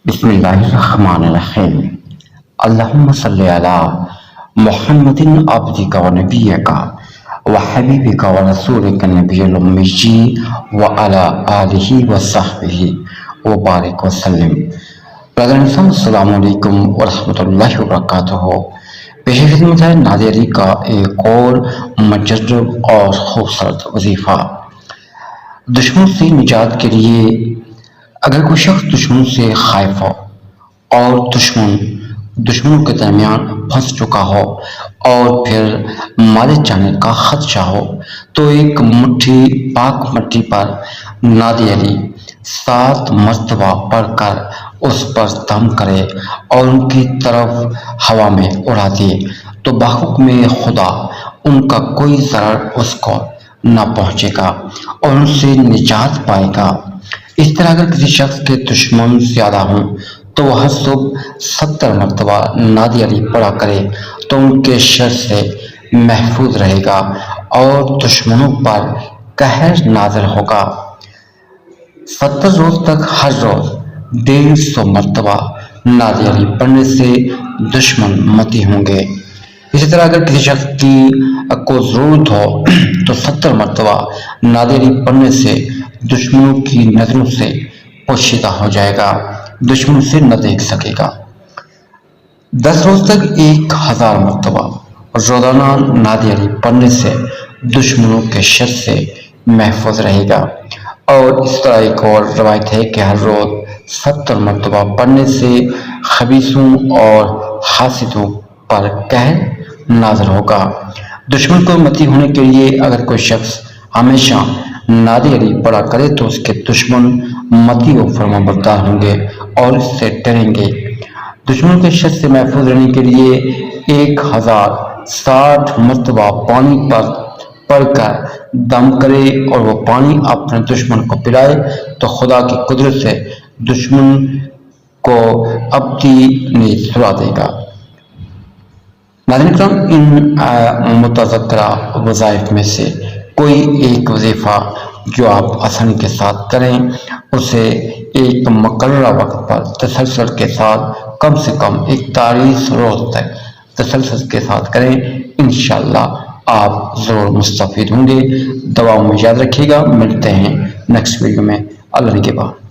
بسم اللہ الرحمن الرحیم اللہم صلی علی محمد عبدک و نبیک و حبیبک و رسولک نبی الامی وعلی آلہ و صحبہ و بارک وسلم۔ السلام علیکم ورحمۃ اللہ وبرکاتہ۔ پیش خدمت ہے نادی علی کا ایک اور مجرب اور خوبصورت وظیفہ۔ دشمن سے نجات کے لیے اگر کوئی شخص دشمن سے خائف ہو اور دشمنوں کے درمیان پھنس چکا ہو اور پھر مارے جانے کا خدشہ ہو تو ایک مٹھی پاک مٹی پر نادی علی 7 مرتبہ پڑھ کر اس پر دم کرے اور ان کی طرف ہوا میں اڑا دے تو بحکم خدا ان کا کوئی ضرر اس کو نہ پہنچے گا اور ان سے نجات پائے گا۔ اس طرح اگر کسی شخص کے دشمن زیادہ ہوں تو وہ ہر صبح 70 مرتبہ نادی علی پڑھا کرے تو ان کے شر سے محفوظ رہے گا اور دشمنوں پر قہر نازل ہوگا۔ 70 روز تک ہر روز 150 مرتبہ نادی علی پڑھنے سے دشمن متی ہوں گے۔ اسی طرح اگر کسی شخص کو ضرورت ہو تو 70 مرتبہ نادی علی پڑھنے سے دشمنوں کی نظروں سے پوشیدہ ہو جائے گا، دشمن سے نہ دیکھ سکے گا۔ 10 روز تک 1000 مرتبہ روزانہ نادی علی پڑھنے سے دشمنوں کے شر سے محفوظ رہے گا۔ اور اس طرح ایک اور روایت ہے کہ ہر روز 70 مرتبہ پڑھنے سے خبیثوں اور حاسدوں پر قہر نازل ہوگا۔ دشمن کو متی ہونے کے لیے اگر کوئی شخص ہمیشہ نادی علی پڑھا کرے تو اس کے دشمن متی و فرمانبردار ہوں گے اور اس سے ڈریں گے۔ دشمن کے شر سے محفوظ رہنے کے لیے 1060 مرتبہ پانی پر پڑھ کر دم کرے اور وہ پانی اپنے دشمن کو پلائے تو خدا کی قدرت سے دشمن کو ابدی نیز سلا دے گا۔ ناظرین کرام، ان متذکرہ وظائف میں سے کوئی ایک وظیفہ جو آپ آسانی کے ساتھ کریں اسے ایک مقررہ وقت پر تسلسل کے ساتھ کم سے کم 41 روز تک تسلسل کے ساتھ کریں، انشاءاللہ آپ ضرور مستفید ہوں گے۔ دعاؤں میں یاد رکھیے گا۔ ملتے ہیں نیکسٹ ویڈیو میں۔ اللہ نگہبان۔